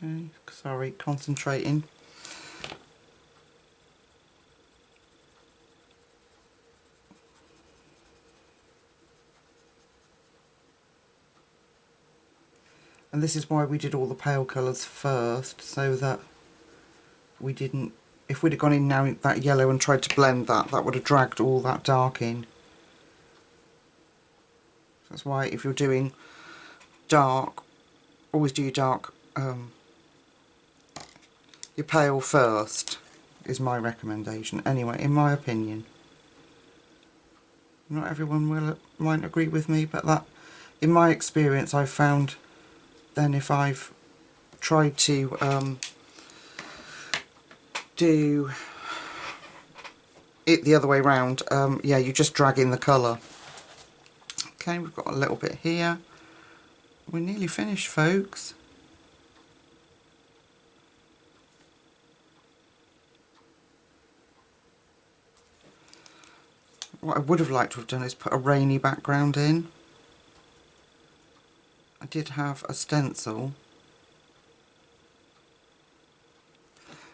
Okay, sorry, concentrating. And this is why we did all the pale colours first, so that we didn't, if we'd have gone in now in that yellow and tried to blend that, that would have dragged all that dark in. That's why if you're doing dark, always do your dark, your pale first, is my recommendation. Anyway, in my opinion. Not everyone might agree with me, but that, in my experience, I've found then if I've tried to do it the other way round, yeah, you just drag in the colour. Okay, we've got a little bit here. We're nearly finished, folks. What I would have liked to have done is put a rainy background in. I did have a stencil,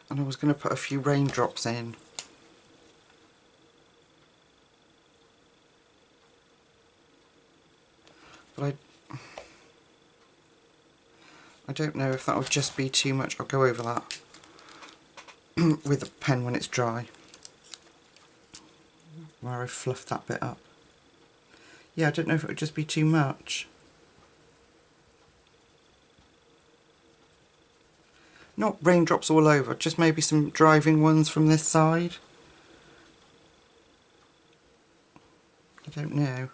and I was going to put a few raindrops in. But I don't know if that would just be too much. I'll go over that with a pen when it's dry, where I fluffed that bit up. Yeah, I don't know if it would just be too much. Not raindrops all over, just maybe some driving ones from this side. I don't know.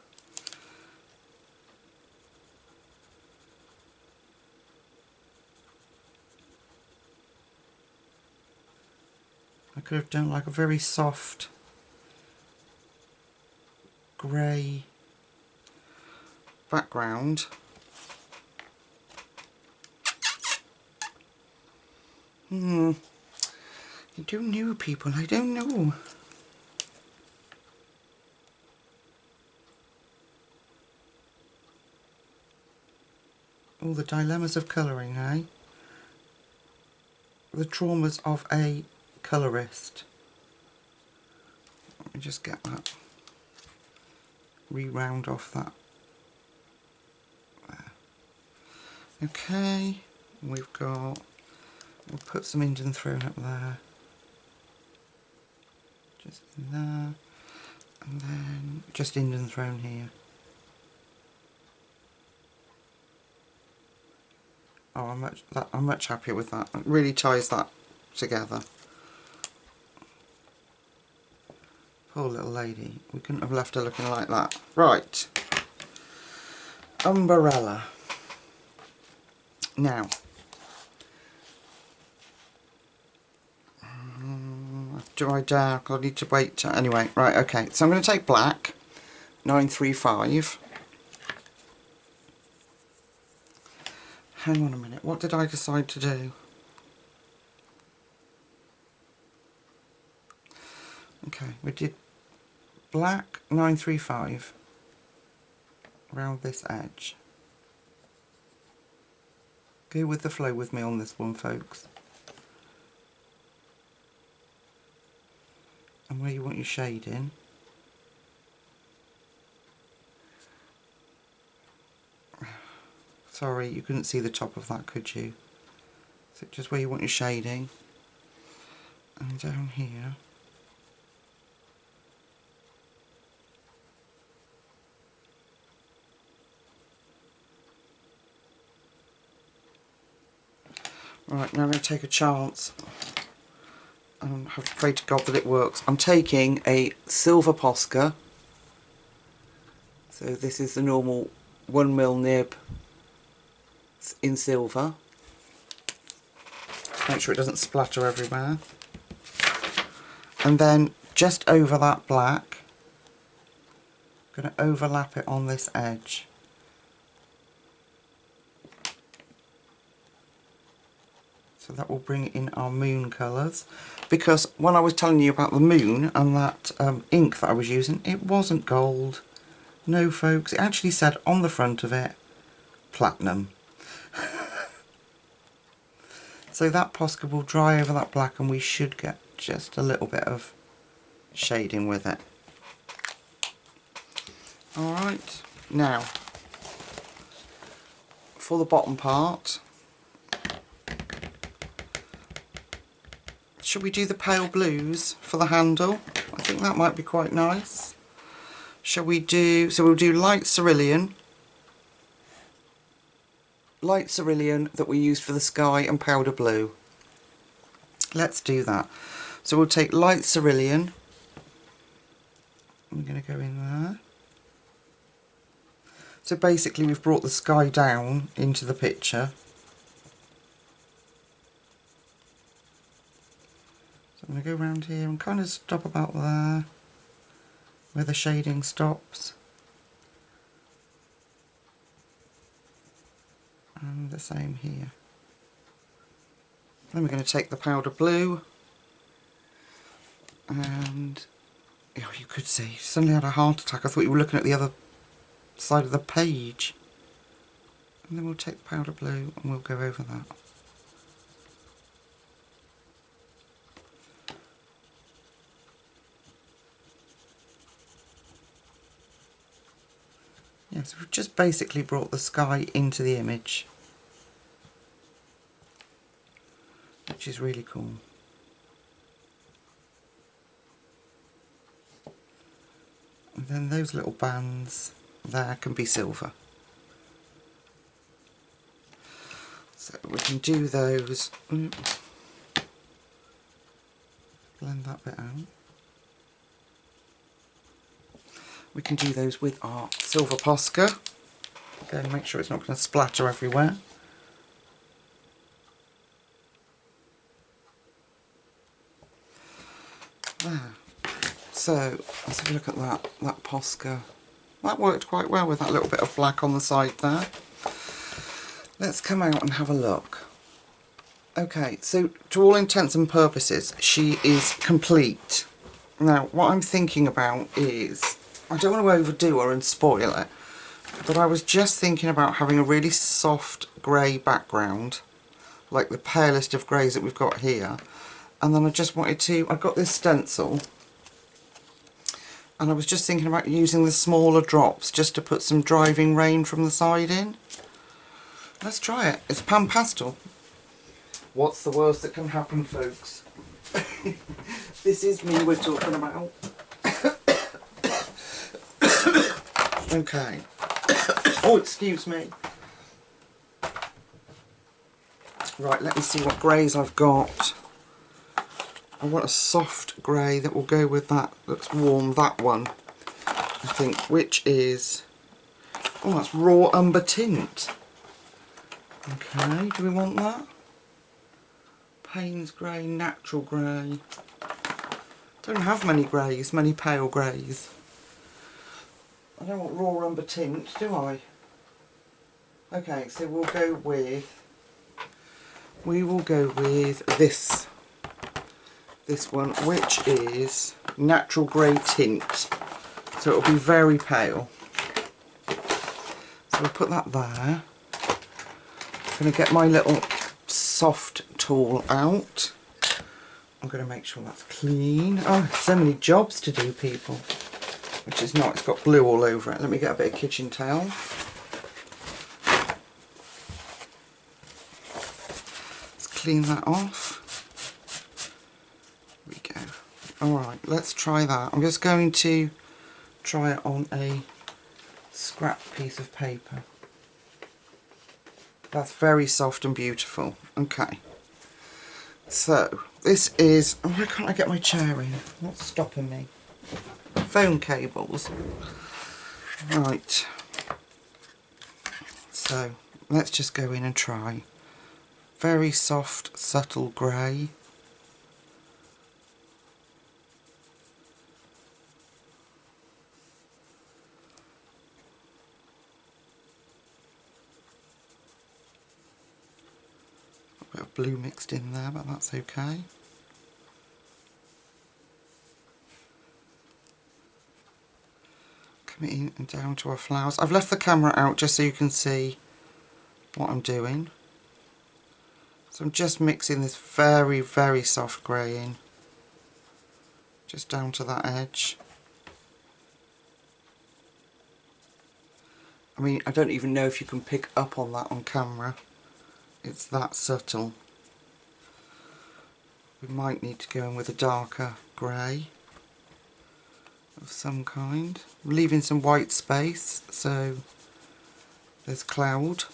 I could have done like a very soft grey background. I don't know, people, I don't know. All the dilemmas of colouring, eh? The traumas of a colourist. Let me just get that, re-round off that. There. Okay, we've got, we'll put some Indian throne up there. Just in there. And then just Indian throne here. Oh, I'm much happier with that. It really ties that together. Poor little lady. We couldn't have left her looking like that. Right. Umbrella. Now. Do I dare? I need to wait. Anyway, right, okay. So I'm going to take black. 935. Hang on a minute. What did I decide to do? Okay, we did black 935 around this edge. Go with the flow with me on this one, folks. And where you want your shade in. Sorry, you couldn't see the top of that, could you? So just where you want your shading. And down here. Right, now I'm going to take a chance. I have to pray to God that it works. I'm taking a silver Posca. So this is the normal 1mm nib in silver. Make sure it doesn't splatter everywhere. And then just over that black, I'm going to overlap it on this edge. So that will bring in our moon colours. Because when I was telling you about the moon and that ink that I was using, it wasn't gold. No folks, it actually said on the front of it, platinum. So that Posca will dry over that black and we should get just a little bit of shading with it. Alright, now for the bottom part, should we do the pale blues for the handle? I think that might be quite nice. Shall we do, so we'll do light cerulean that we used for the sky and powder blue. Let's do that. So we'll take light cerulean. I'm going to go in there. So basically we've brought the sky down into the picture. So I'm going to go around here and kind of stop about there where the shading stops. And the same here. Then we're going to take the powder blue and, oh, you could see, suddenly had a heart attack. I thought you were looking at the other side of the page. And then we'll take the powder blue and we'll go over that. Yes, we've just basically brought the sky into the image, which is really cool. And then those little bands there can be silver. So we can do those. Blend that bit out. We can do those with our silver Posca. Again, make sure it's not going to splatter everywhere. There. So let's have a look at that Posca. That worked quite well with that little bit of black on the side there. Let's come out and have a look. Okay, so to all intents and purposes, she is complete. Now, what I'm thinking about is, I don't want to overdo her and spoil it, but I was just thinking about having a really soft grey background, like the palest of greys that we've got here. And then I just wanted to, I got this stencil, and I was just thinking about using the smaller drops just to put some driving rain from the side in. Let's try it. It's pan pastel. What's the worst that can happen, folks? This is me we're talking about. Okay. Oh, excuse me. Right, let me see what greys I've got. I want a soft grey that will go with that, that's warm, that one, I think, which is, oh, that's raw umber tint. Okay, do we want that? Payne's grey, natural grey. Don't have many greys, many pale greys. I don't want raw umber tint, do I? Okay, so we will go with this one, which is natural grey tint, so it'll be very pale. So we'll put that there. I'm going to get my little soft tool out. I'm going to make sure that's clean. Oh, so many jobs to do, people. Which is not, it's got glue all over it. Let me get a bit of kitchen towel. Let's clean that off. There we go. Alright, let's try that. I'm just going to try it on a scrap piece of paper. That's very soft and beautiful. Okay, So this is, oh, why can't I get my chair in? What's stopping me? Phone cables. Right. So let's just go in and try. Very soft, subtle grey. A bit of blue mixed in there, but that's okay. Coming in and down to our flowers. I've left the camera out just so you can see what I'm doing. So I'm just mixing this very, very soft grey in. Just down to that edge. I mean, I don't even know if you can pick up on that on camera. It's that subtle. We might need to go in with a darker grey of some kind. I'm leaving some white space, so there's cloud.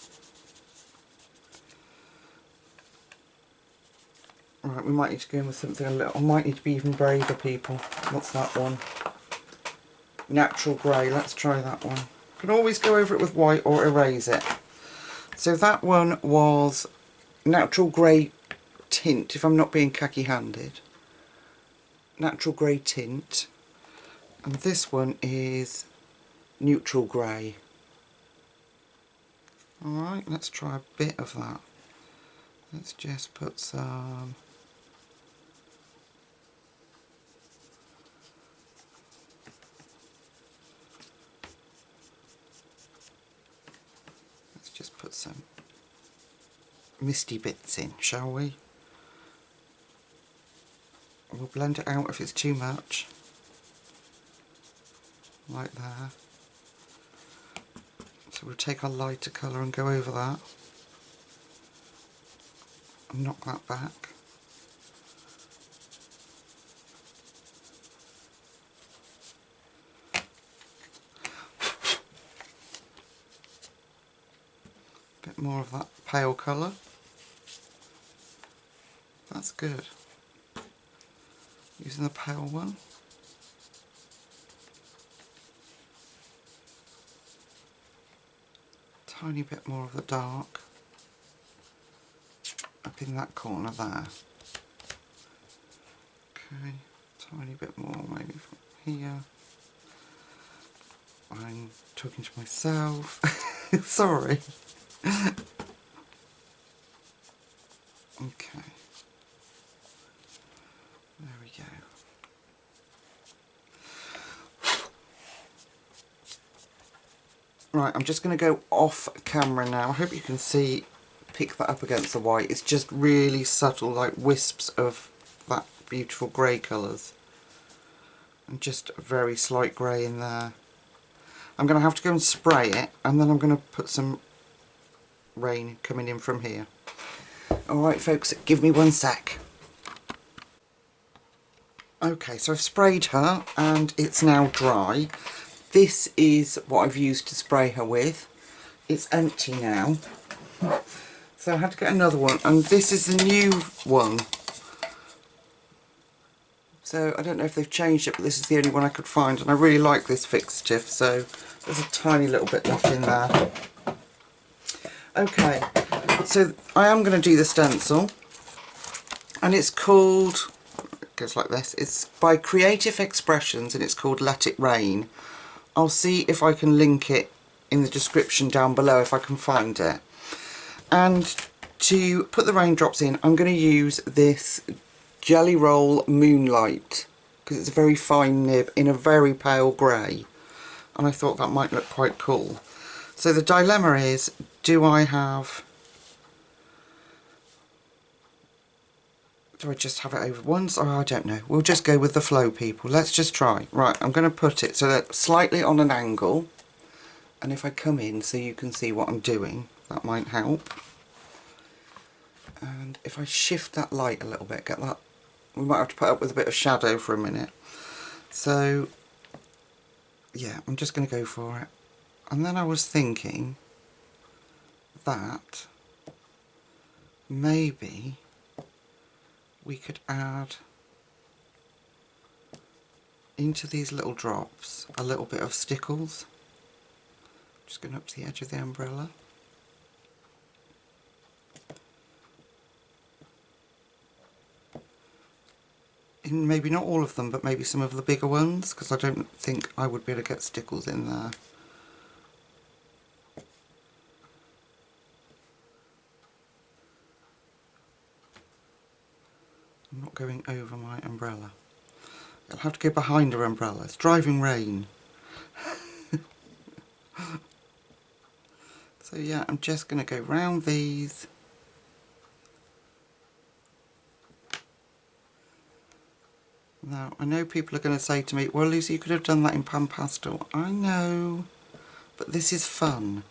Right, we might need to go in with something a little, I might need to be even braver, people. What's that one? Natural grey, let's try that one. You can always go over it with white or erase it. So that one was natural grey tint, if I'm not being khaki handed. Natural grey tint. And this one is neutral grey. Alright, let's try a bit of that. Let's just put some... Let's just put some misty bits in, shall we? We'll blend it out if it's too much. Like there. So we'll take our lighter colour and go over that. And knock that back. Bit more of that pale colour. That's good. Using the pale one. Tiny bit more of the dark. Up in that corner there. Okay, tiny bit more maybe from here. I'm talking to myself. Sorry. Okay. There we go. Right, I'm just going to go off camera now. I hope you can see, pick that up against the white. It's just really subtle, like wisps of that beautiful grey colours. And just a very slight grey in there. I'm going to have to go and spray it, and then I'm going to put some rain coming in from here. Alright folks, give me one sec. Okay, so I've sprayed her and it's now dry. This is what I've used to spray her with. It's empty now. So I had to get another one, and this is the new one. So I don't know if they've changed it, but this is the only one I could find, and I really like this fixative, so there's a tiny little bit left in there. Okay, so I am going to do the stencil, and it's called, it goes like this, it's by Creative Expressions, and it's called Let It Rain. I'll see if I can link it in the description down below if I can find it. And to put the raindrops in, I'm going to use this Jelly Roll Moonlight, because it's a very fine nib in a very pale grey, and I thought that might look quite cool. So the dilemma is, do I just have it over once? Oh, I don't know. We'll just go with the flow, people. Let's just try. Right, I'm going to put it so that slightly on an angle, and if I come in so you can see what I'm doing, that might help. And if I shift that light a little bit, get that, we might have to put up with a bit of shadow for a minute. So yeah, I'm just going to go for it. And then I was thinking that maybe we could add into these little drops a little bit of stickles. Just going up to the edge of the umbrella. In maybe not all of them, but maybe some of the bigger ones, because I don't think I would be able to get stickles in there. I'm not going over my umbrella. I'll have to go behind her umbrella. It's driving rain. So yeah, I'm just going to go round these. Now, I know people are going to say to me, well Lucy, you could have done that in pan pastel. I know, but this is fun.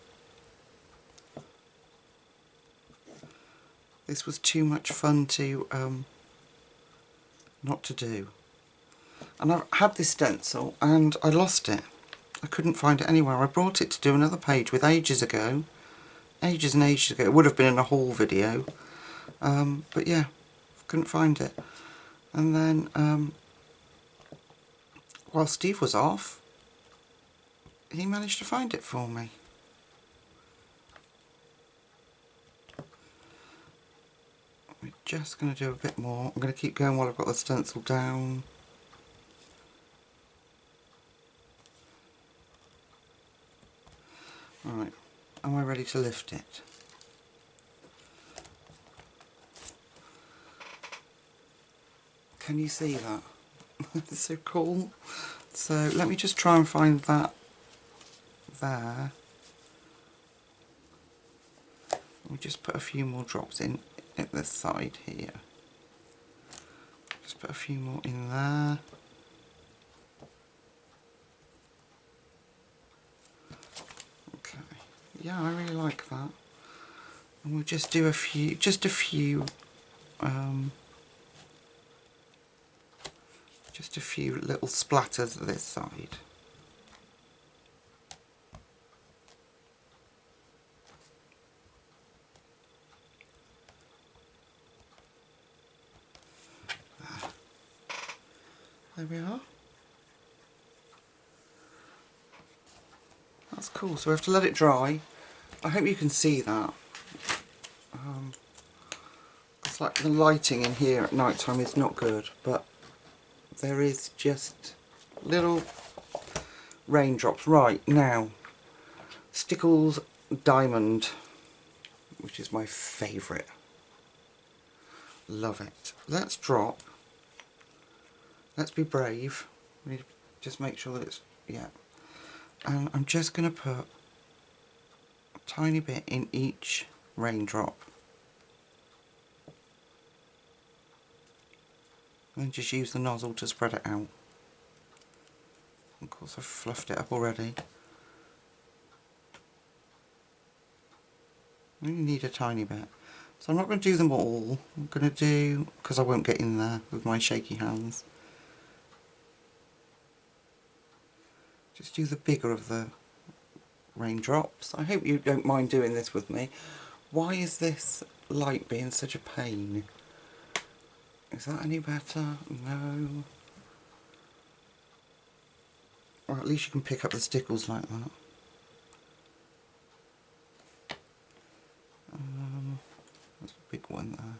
This was too much fun to not to do. And I've had this stencil and I lost it. I couldn't find it anywhere. I brought it to do another page with ages ago. Ages and ages ago. It would have been in a haul video. But yeah, couldn't find it. And then, while Steve was off, he managed to find it for me. We're just going to do a bit more. I'm going to keep going while I've got the stencil down. Alright, am I ready to lift it? Can you see that? It's so cool. So let me just try and find that there. Let me just put a few more drops in at this side here. Just put a few more in there. Okay. Yeah, I really like that. And we'll just do a few, just a few little splatters at this side. There we are. That's cool. So we have to let it dry. I hope you can see that. It's like the lighting in here at night time is not good, but there is just little raindrops. Right, now, Stickles Diamond, which is my favourite. Love it. Let's drop. Let's be brave. We need to just make sure that it's, yeah. And I'm just going to put a tiny bit in each raindrop. And then just use the nozzle to spread it out. Of course I've fluffed it up already. We only need a tiny bit. So I'm not going to do them all. I'm going to do, because I won't get in there with my shaky hands. Just do the bigger of the raindrops. I hope you don't mind doing this with me. Why is this light being such a pain? Is that any better? No. Or at least you can pick up the stickles like that. That's a big one there.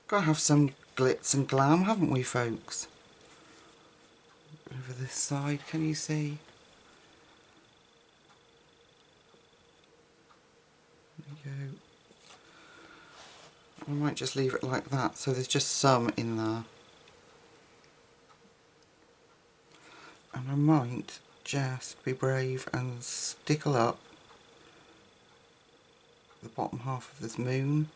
Got to have some glitz and glam, haven't we, folks? Over this side, can you see? There you go. I might just leave it like that, so there's just some in there. And I might just be brave and stickle up the bottom half of this moon.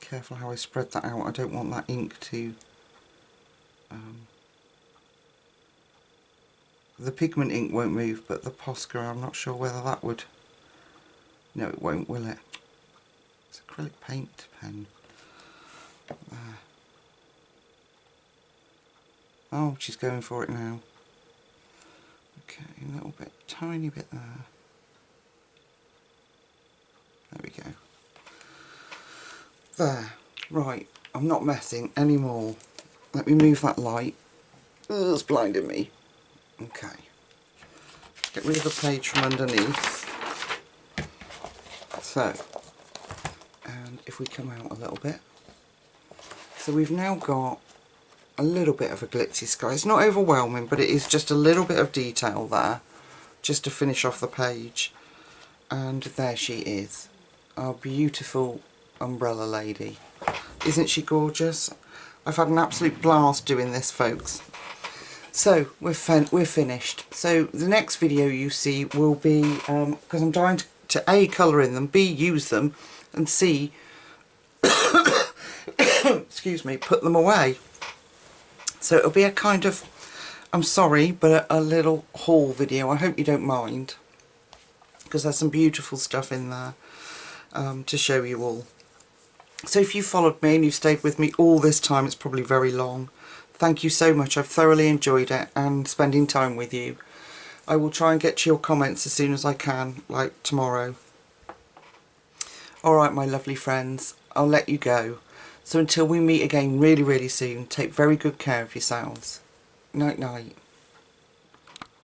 Careful how I spread that out. I don't want that ink to the pigment ink won't move, but the Posca, I'm not sure whether that would. No, it won't, will it? It's acrylic paint pen. There. Oh, she's going for it now. Okay, a little bit, tiny bit there. There we go. There. Right, I'm not messing anymore. Let me move that light. Ugh, it's blinding me. Okay. Get rid of the page from underneath. So, and if we come out a little bit. So we've now got a little bit of a glitzy sky. It's not overwhelming, but it is just a little bit of detail there, just to finish off the page. And there she is, our beautiful umbrella lady. Isn't she gorgeous? I've had an absolute blast doing this, folks. So we're finished. So the next video you see will be, because I'm trying to A, colour in them, B, use them, and C, excuse me, put them away. So it'll be a kind of, I'm sorry, but a little haul video. I hope you don't mind, because there's some beautiful stuff in there to show you all. So if you followed me and you've stayed with me all this time, it's probably very long. Thank you so much. I've thoroughly enjoyed it and spending time with you. I will try and get to your comments as soon as I can, like tomorrow. Alright, my lovely friends, I'll let you go. So until we meet again really, really soon, take very good care of yourselves. Night, night.